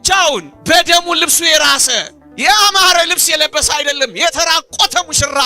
ብቻውን በደሙ ልብሱ የራሰ ያማረ ልብስ የለበሰ አይደለም፣ የተራቆተ ሙሽራ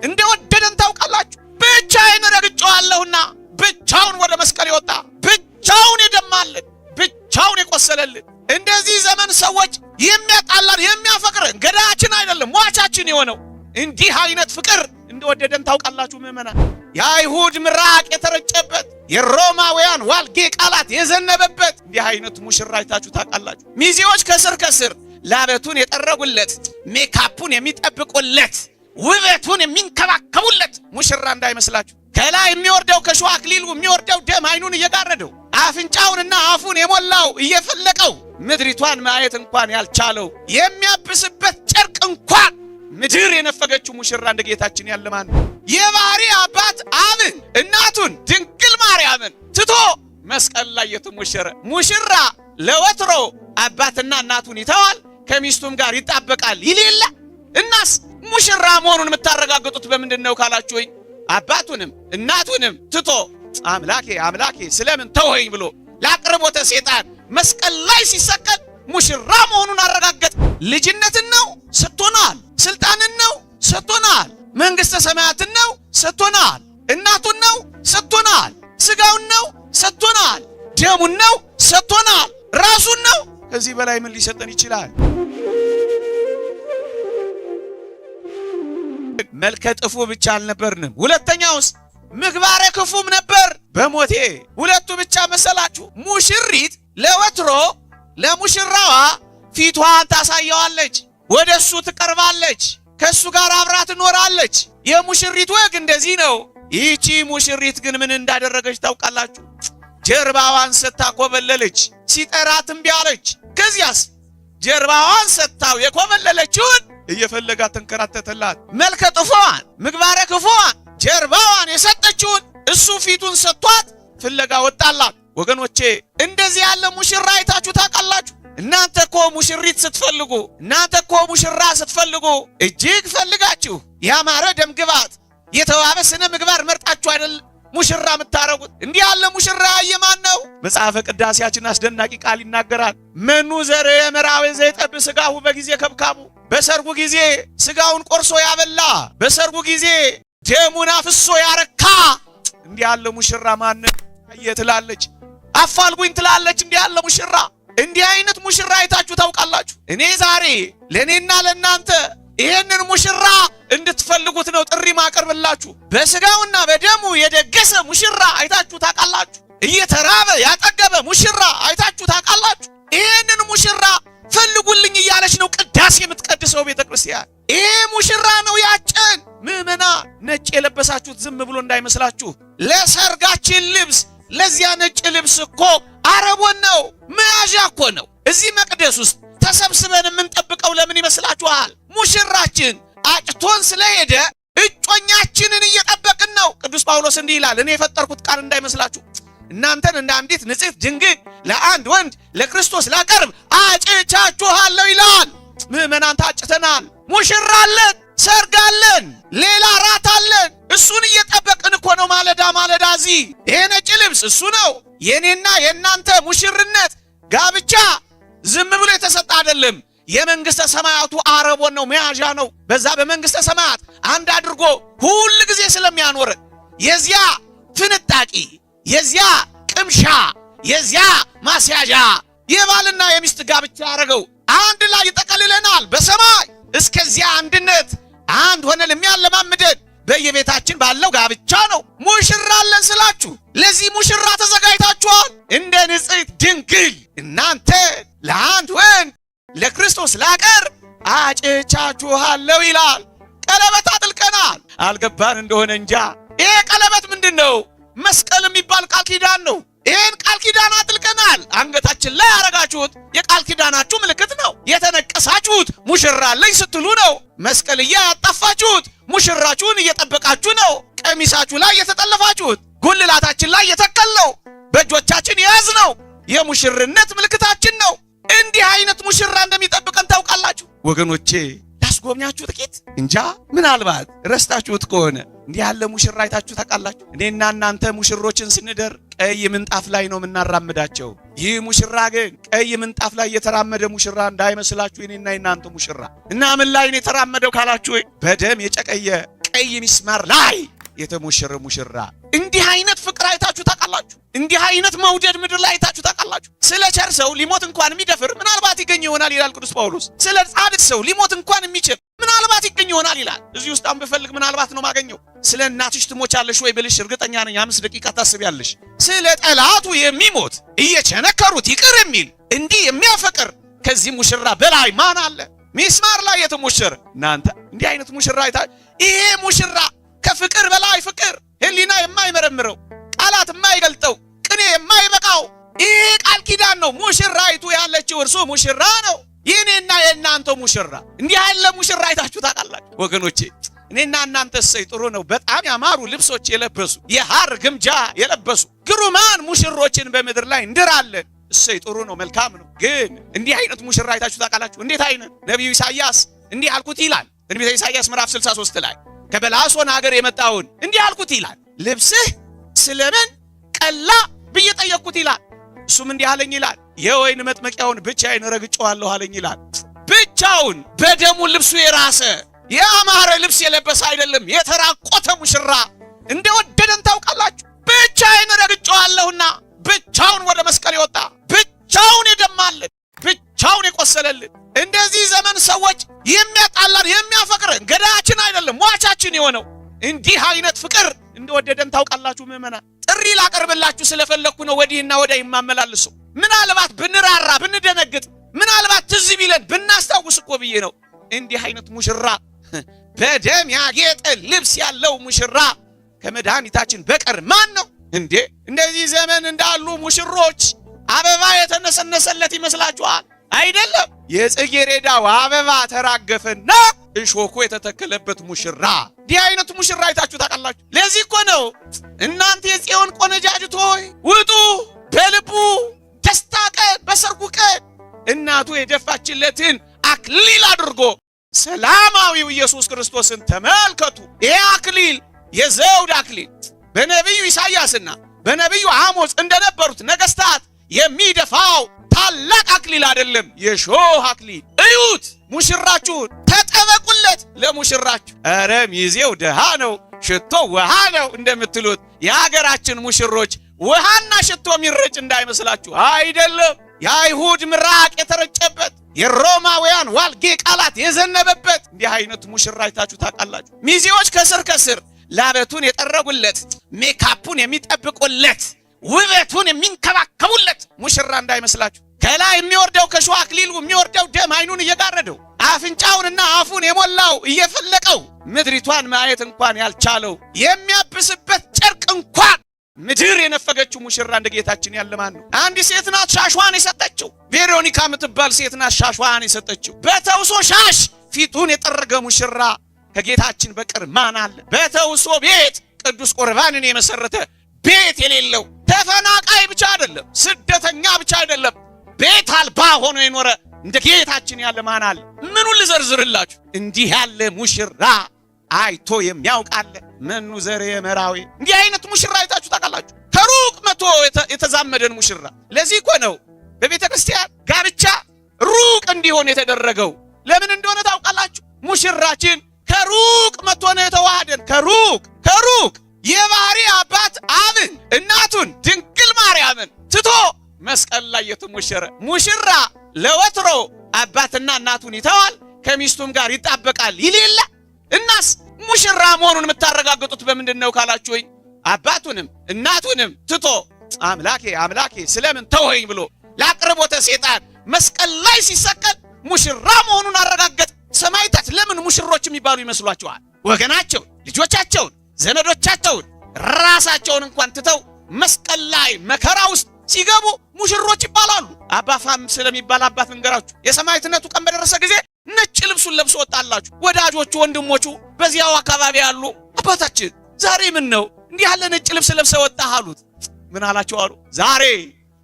እንደወደደን ታውቃላችሁ። ብቻዬን ረግጬዋለሁና ብቻውን ወደ መስቀል የወጣ ብቻውን የደማልን ብቻውን የቆሰለልን። እንደዚህ ዘመን ሰዎች የሚያጣላን የሚያፈቅረን ገዳያችን አይደለም ሟቻችን የሆነው እንዲህ አይነት ፍቅር እንደወደደን ታውቃላችሁ ምእመናን። የአይሁድ ምራቅ የተረጨበት የሮማውያን ዋልጌ ቃላት የዘነበበት እንዲህ አይነት ሙሽራ አይታችሁ ታውቃላችሁ? ሚዜዎች ከስር ከስር ላበቱን የጠረጉለት ሜካፑን የሚጠብቁለት ውበቱን የሚንከባከቡለት ሙሽራ እንዳይመስላችሁ። ከላይ የሚወርደው ከሸዋ አክሊሉ የሚወርደው ደም አይኑን እየጋረደው አፍንጫውንና አፉን የሞላው እየፈለቀው ምድሪቷን ማየት እንኳን ያልቻለው የሚያብስበት ጨርቅ እንኳን ምድር የነፈገችው ሙሽራ እንደ ጌታችን ያለ ማን ነው? የባህሪ አባት አብን እናቱን ድንግል ማርያምን ትቶ መስቀል ላይ የተሞሸረ ሙሽራ ለወትሮ አባትና እናቱን ይተዋል፣ ከሚስቱም ጋር ይጣበቃል ይሌላ። እናስ ሙሽራ መሆኑን የምታረጋግጡት በምንድን ነው ካላችሁኝ፣ አባቱንም እናቱንም ትቶ አምላኬ አምላኬ ስለምን ተወኝ ብሎ ለአቅርቦተ ሰይጣን መስቀል ላይ ሲሰቀል ሙሽራ መሆኑን አረጋገጥ። ልጅነትን ነው ሰጥቶናል፣ ስልጣንን ነው ሰጥቶናል፣ መንግስተ ሰማያትን ነው ሰጥቶናል፣ እናቱን ነው ሰጥቶናል፣ ስጋውን ነው ሰጥቶናል፣ ደሙን ነው ሰጥቶናል፣ ራሱን ነው። ከዚህ በላይ ምን ሊሰጠን ይችላል? መልከ ጥፉ ብቻ አልነበርንም፣ ሁለተኛውስ ምግባረ ክፉም ነበር። በሞቴ ሁለቱ ብቻ መሰላችሁ? ሙሽሪት ለወትሮ ለሙሽራዋ ፊቷን ታሳየዋለች፣ ወደሱ ትቀርባለች፣ ከሱ ጋር አብራ ትኖራለች። የሙሽሪት ወግ እንደዚህ ነው። ይህቺ ሙሽሪት ግን ምን እንዳደረገች ታውቃላችሁ? ጀርባዋን ሰጥታ ኮበለለች። ሲጠራት እምቢ አለች። ከዚያስ ጀርባዋን ሰጥታው የኮበለለችውን እየፈለጋ ተንከራተተላት። መልከ ጥፉዋን ምግባረ ክፉዋን ጀርባዋን የሰጠችውን እሱ ፊቱን ሰጥቷት ፍለጋ ወጣላት። ወገኖቼ እንደዚህ ያለ ሙሽራ አይታችሁ ታውቃላችሁ? እናንተ እኮ ሙሽሪት ስትፈልጉ፣ እናንተ እኮ ሙሽራ ስትፈልጉ እጅግ ፈልጋችሁ ያማረ ደምግባት የተዋበ ስነ ምግባር መርጣችሁ አይደል ሙሽራ የምታረጉት? እንዲህ ያለ ሙሽራ የማን ነው? መጽሐፈ ቅዳሴያችን አስደናቂ ቃል ይናገራል። መኑ ዘረ የምራዊ ዘይጠብ ስጋሁ በጊዜ ከብካቡ፣ በሰርጉ ጊዜ ስጋውን ቆርሶ ያበላ፣ በሰርጉ ጊዜ ደሙን አፍሶ ያረካ። እንዲህ ያለ ሙሽራ ማን ትላለች? አፋልጉኝ ትላለች። እንዲህ ያለ ሙሽራ፣ እንዲህ አይነት ሙሽራ አይታችሁ ታውቃላችሁ? እኔ ዛሬ ለኔና ለናንተ ይሄንን ሙሽራ እንድትፈልጉት ነው ጥሪ ማቀርብላችሁ። በስጋውና በደሙ የደገሰ ሙሽራ አይታችሁ ታውቃላችሁ? እየተራበ ያጠገበ ሙሽራ አይታችሁ ታውቃላችሁ? ይሄንን ሙሽራ ፈልጉልኝ እያለች ነው ቅዳሴ የምትቀድሰው ቤተክርስቲያን። ይሄ ሙሽራ ነው ያጨን። ምእመናን ነጭ የለበሳችሁት ዝም ብሎ እንዳይመስላችሁ። ለሰርጋችን ልብስ ለዚያ ነጭ ልብስ እኮ አረቦን ነው መያዣ እኮ ነው። እዚህ መቅደስ ውስጥ ተሰብስበን የምንጠብቀው ለምን ይመስላችኋል? ሙሽራችን አጭቶን ስለሄደ እጮኛችንን እየጠበቅን ነው። ቅዱስ ጳውሎስ እንዲህ ይላል፣ እኔ የፈጠርኩት ቃል እንዳይመስላችሁ እናንተን እንደ አንዲት ንጽሕት ድንግል ለአንድ ወንድ ለክርስቶስ ላቀርብ አጭቻችኋለሁ ይላል። ምእመናን ታጭተናል። ሙሽራ አለን፣ ሰርግ አለን፣ ሌላ ራት አለን። እሱን እየጠበቅን እኮ ነው ማለዳ ማለዳ። እዚህ ይሄ ነጭ ልብስ እሱ ነው። የኔና የእናንተ ሙሽርነት ጋብቻ ዝም ብሎ የተሰጠ አይደለም። የመንግስተ ሰማያቱ አረቦን ነው መያዣ ነው። በዛ በመንግስተ ሰማያት አንድ አድርጎ ሁል ጊዜ ስለሚያኖር የዚያ ፍንጣቂ የዚያ ቅምሻ የዚያ ማስያዣ የባልና የሚስት ጋብቻ ያደረገው አንድ ላይ ይጠቀልለናል በሰማይ። እስከዚያ አንድነት አንድ ሆነን የሚያለማምደን በየቤታችን ባለው ጋብቻ ነው። ሙሽራ አለን ስላችሁ ለዚህ ሙሽራ ተዘጋጅታችኋል። እንደ ንጽሕት ድንግል እናንተ ለአንድ ወንድ ለክርስቶስ ላቀርብ አጭቻችኋለሁ ይላል። ቀለበት አጥልቀናል። አልገባን እንደሆነ እንጃ። ይሄ ቀለበት ምንድን ነው? መስቀል የሚባል ቃል ኪዳን ነው። ይሄን ቃል ኪዳን አጥልቀናል። አንገታችን ላይ ያረጋችሁት የቃል ኪዳናችሁ ምልክት ነው። የተነቀሳችሁት ሙሽራ አለኝ ስትሉ ነው። መስቀልያ ያጣፋችሁት ሙሽራችሁን እየጠበቃችሁ ነው። ቀሚሳችሁ ላይ የተጠለፋችሁት ጉልላታችን ላይ የተከለው በእጆቻችን የያዝነው የሙሽርነት ምልክታችን ነው። እንዲህ አይነት ሙሽራ እንደሚጠብቀን ታውቃላችሁ ወገኖቼ። ላስጎብኛችሁ ጥቂት። እንጃ ምናልባት ረስታችሁት ከሆነ እንዲህ ያለ ሙሽራ አይታችሁ ታውቃላችሁ? እኔና እናንተ ሙሽሮችን ስንደር ቀይ ምንጣፍ ላይ ነው የምናራምዳቸው። ይህ ሙሽራ ግን ቀይ ምንጣፍ ላይ የተራመደ ሙሽራ እንዳይመስላችሁ። እኔና እናንተ ሙሽራ እና ምን ላይ ነው የተራመደው ካላችሁ፣ በደም የጨቀየ ቀይ ሚስማር ላይ የተሞሸረ ሙሽራ። እንዲህ አይነት ፍቅር አይታችሁ ታውቃላችሁ? እንዲህ አይነት መውደድ ምድር ላይ አይታችሁ ታውቃላችሁ? ስለ ቸር ሰው ሊሞት እንኳን የሚደፍር ምናልባት ይገኝ ይሆናል ይላል ቅዱስ ጳውሎስ። ስለ ጻድቅ ሰው ሊሞት እንኳን የሚችል ምናልባት ይገኝ ይሆናል ይላል። እዚህ ውስጥ ብፈልግ ምናልባት ነው ማገኘው። ስለ እናትሽ ትሞቻለሽ ወይ ብልሽ እርግጠኛ ነኝ 5 ደቂቃ ታስቢያለሽ። ስለ ጠላቱ የሚሞት እየቸነከሩት ይቅር የሚል እንዲህ የሚያፈቅር ከዚህ ሙሽራ በላይ ማን አለ? ሚስማር ላይ የተሞሸረ። እናንተ እንዲህ አይነት ሙሽራ ይሄ ሙሽራ ከፍቅር በላይ ፍቅር፣ ህሊና የማይመረምረው፣ ቃላት የማይገልጠው፣ ቅኔ የማይበቃው ይሄ ቃል ኪዳን ነው። ሙሽራይቱ ያለችው እርሱ ሙሽራ ነው። የኔና የእናንተ ሙሽራ። እንዲህ ያለ ሙሽራ አይታችሁ ታውቃላችሁ ወገኖቼ? እኔና እናንተ እሰይ ጥሩ ነው። በጣም ያማሩ ልብሶች የለበሱ የሐር ግምጃ የለበሱ ግሩማን ሙሽሮችን በምድር ላይ እንድራለን። እሰይ ጥሩ ነው፣ መልካም ነው። ግን እንዲህ አይነት ሙሽራ አይታችሁ ታውቃላችሁ? እንዴት አይነት? ነቢዩ ኢሳይያስ እንዲህ አልኩት ይላል። ትንቢተ ኢሳይያስ ምዕራፍ 63 ላይ ከበላሶን ሀገር የመጣውን እንዲህ አልኩት ይላል። ልብስህ ስለምን ቀላ ብዬ ጠየቅኩት ይላል። እሱም እንዲህ አለኝ ይላል፣ የወይን መጥመቂያውን ብቻዬን ረግጬዋለሁ አለኝ ይላል። ብቻውን በደሙ ልብሱ የራሰ ያማረ ልብስ የለበሰ አይደለም፣ የተራቆተ ሙሽራ እንደወደደን ታውቃላችሁ። ብቻዬን ረግጬዋለሁና ብቻውን ወደ መስቀል የወጣ ብቻውን የደማልን ብቻውን የቆሰለልን። እንደዚህ ዘመን ሰዎች የሚያጣላን የሚያፈቅረን ገዳያችን አይደለም ሟቻችን የሆነው እንዲህ አይነት ፍቅር እንደወደደን ታውቃላችሁ ምእመናን። ጥሪ ላቀርብላችሁ ስለፈለኩ ነው ወዲህና ወዲያ የማመላልሰው። ምናልባት ብንራራ ብንደነግጥ፣ ምናልባት ትዝ ቢለን ብናስታውስ እኮ ብዬ ነው። እንዲህ አይነት ሙሽራ በደም ያጌጠ ልብስ ያለው ሙሽራ ከመድኃኒታችን በቀር ማን ነው እንዴ? እንደዚህ ዘመን እንዳሉ ሙሽሮች አበባ የተነሰነሰለት ይመስላችኋል? አይደለም። የጽጌረዳው አበባ ተራገፈና እሾኩ የተተከለበት ሙሽራ። እንዲህ አይነቱ ሙሽራ አይታችሁ ታውቃላችሁ? ለዚህ እኮ ነው እናንተ የጽዮን ቆነጃጅት ሆይ ውጡ፣ በልቡ ደስታ ቀን በሰርጉ ቀን እናቱ የደፋችለትን አክሊል አድርጎ ሰላማዊው ኢየሱስ ክርስቶስን ተመልከቱ። ይሄ አክሊል የዘውድ አክሊል በነቢዩ ኢሳይያስና በነቢዩ አሞጽ እንደነበሩት ነገስታት የሚደፋው ታላቅ አክሊል አይደለም፣ የሾህ አክሊል። እዩት፣ ሙሽራችሁን ተጠበቁለት ለሙሽራችሁ። ኧረ ሚዜው ድሃ ነው ሽቶ ውሃ ነው እንደምትሉት የሀገራችን ሙሽሮች ውሃና ሽቶ የሚረጭ እንዳይመስላችሁ። አይደለም፣ የአይሁድ ምራቅ የተረጨበት የሮማውያን ዋልጌ ቃላት የዘነበበት እንዲህ አይነት ሙሽራ አይታችሁ ታውቃላችሁ? ሚዜዎች ከስር ከስር ላበቱን የጠረጉለት፣ ሜካፑን የሚጠብቁለት፣ ውበቱን የሚንከባከቡለት ሙሽራ እንዳይመስላችሁ። ከላይ የሚወርደው ከሾህ አክሊሉ የሚወርደው ደም አይኑን እየጋረደው አፍንጫውንና አፉን የሞላው እየፈለቀው ምድሪቷን ማየት እንኳን ያልቻለው የሚያብስበት ጨርቅ እንኳን ምድር የነፈገችው ሙሽራ እንደ ጌታችን ያለ ማን ነው? አንዲት ሴት ናት ሻሽዋን የሰጠችው። ቬሮኒካ የምትባል ሴት ናት ሻሽዋን የሰጠችው። በተውሶ ሻሽ ፊቱን የጠረገ ሙሽራ ከጌታችን በቀር ማን አለ? በተውሶ ቤት ቅዱስ ቁርባንን የመሰረተ ቤት የሌለው ተፈናቃይ ብቻ አይደለም፣ ስደተኛ ብቻ አይደለም፣ ቤት አልባ ሆኖ የኖረ እንደ ጌታችን ያለ ማን አለ? ምኑን ልዘርዝርላችሁ? እንዲህ ያለ ሙሽራ አይቶ የሚያውቃለ መኑ ዘሬ መራዊ። እንዲህ አይነት ሙሽራ አይታችሁ ታውቃላችሁ? ከሩቅ መቶ የተዛመደን ሙሽራ። ለዚህ እኮ ነው በቤተ ክርስቲያን ጋብቻ ሩቅ እንዲሆን የተደረገው። ለምን እንደሆነ ታውቃላችሁ? ሙሽራችን ከሩቅ መቶ ነው የተዋሃደን። ከሩቅ የባህሪ አባት አብን እናቱን ድንግል ማርያምን ትቶ መስቀል ላይ የተሞሸረ ሙሽራ ለወትሮ አባትና እናቱን ይተዋል፣ ከሚስቱም ጋር ይጣበቃል ይሌላ። እናስ ሙሽራ መሆኑን የምታረጋግጡት በምንድን ነው ካላችሁኝ፣ አባቱንም እናቱንም ትቶ አምላኬ ስለምን ተወኝ ብሎ ለአቅርቦተ ሰይጣን መስቀል ላይ ሲሰቀል ሙሽራ መሆኑን አረጋገጥ። ሰማዕታት ለምን ሙሽሮች የሚባሉ ይመስሏችኋል? ወገናቸውን፣ ልጆቻቸውን፣ ዘመዶቻቸውን ራሳቸውን እንኳን ትተው መስቀል ላይ መከራ ውስጥ ሲገቡ ሙሽሮች ይባላሉ። አባፋም ስለሚባል አባት እንገራችሁ። የሰማዕትነቱ ቀን በደረሰ ጊዜ ነጭ ልብሱን ለብሶ ወጣላችሁ። ወዳጆቹ ወንድሞቹ በዚያው አካባቢ ያሉ አባታችን ዛሬ ምን ነው እንዲህ ያለ ነጭ ልብስ ለብሰ ወጣህ አሉት። ምን አላቸው አሉ? ዛሬ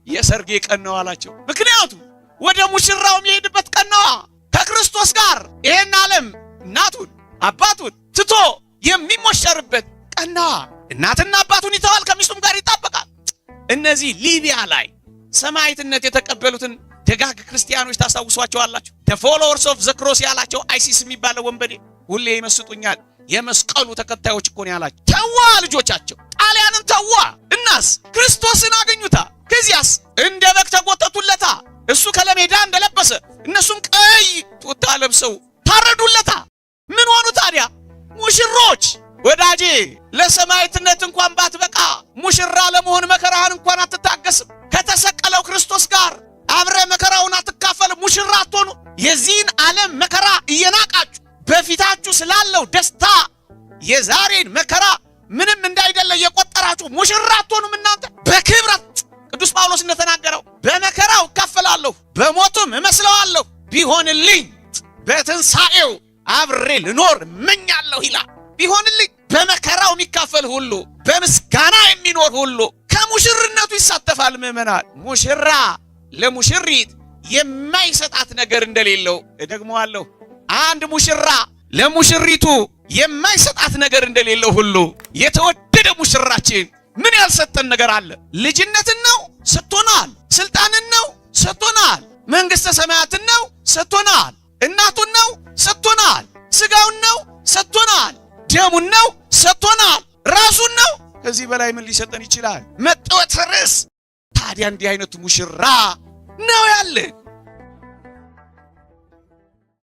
የሰርጌ ቀን ነው አላቸው። ምክንያቱም ወደ ሙሽራው የሚሄድበት ቀን ነው። ከክርስቶስ ጋር ይሄን ዓለም እናቱን አባቱን ትቶ የሚሞሸርበት ቀና እናትና አባቱን ይተዋል፣ ከሚስቱም ጋር ይጣበቃል። እነዚህ ሊቢያ ላይ ሰማዕትነት የተቀበሉትን ደጋግ ክርስቲያኖች ታስታውሷቸዋላችሁ። the followers of the cross ያላቸው አይሲስ የሚባለው ወንበዴ ሁሌ ይመስጡኛል። የመስቀሉ ተከታዮች እኮ ነው ያላቸው። ተዋ ልጆቻቸው ጣሊያንን ተዋ። እናስ ክርስቶስን አገኙታ። ከዚያስ እንደ በግ ተጎተቱለታ። እሱ ከለሜዳ እንደለበሰ እነሱም ቀይ ቱታ ለብሰው ታረዱለታ። ምን ሆኑ ታዲያ? ሙሽሮች። ወዳጄ ለሰማዕትነት እንኳን ባትበቃ ሙሽራ ለመሆን መከራህን እንኳን አትታገስም። ከተሰቀለው ክርስቶስ ጋር አብረ መከራውን አትካፈል። ሙሽራ አትሆኑ። የዚህን ዓለም መከራ እየናቃችሁ በፊታችሁ ስላለው ደስታ የዛሬን መከራ ምንም እንዳይደለ የቆጠራችሁ ሙሽራ አትሆኑም። እናንተ በክብረት ቅዱስ ጳውሎስ እንደተናገረው በመከራው እካፈላለሁ፣ በሞቱም እመስለዋለሁ፣ ቢሆንልኝ በትንሣኤው አብሬ ልኖር እመኛለሁ ይላል። ቢሆንልኝ በመከራው የሚካፈል ሁሉ በምስጋና የሚኖር ሁሉ ከሙሽርነቱ ይሳተፋል። ምእመናን ሙሽራ ለሙሽሪት የማይሰጣት ነገር እንደሌለው እደግመዋለሁ። አንድ ሙሽራ ለሙሽሪቱ የማይሰጣት ነገር እንደሌለው ሁሉ የተወደደ ሙሽራችን ምን ያልሰጠን ነገር አለ? ልጅነትን ነው ሰጥቶናል። ስልጣንን ነው ሰጥቶናል። መንግሥተ ሰማያትን ነው ሰጥቶናል። እናቱን ነው ሰጥቶናል። ስጋውን ነው ሰጥቶናል። ደሙን ነው ሰጥቶናል። ራሱን ነው። ከዚህ በላይ ምን ሊሰጠን ይችላል? መጠወት ርዕስ። ታዲያ እንዲህ አይነቱ ሙሽራ ነው ያለን።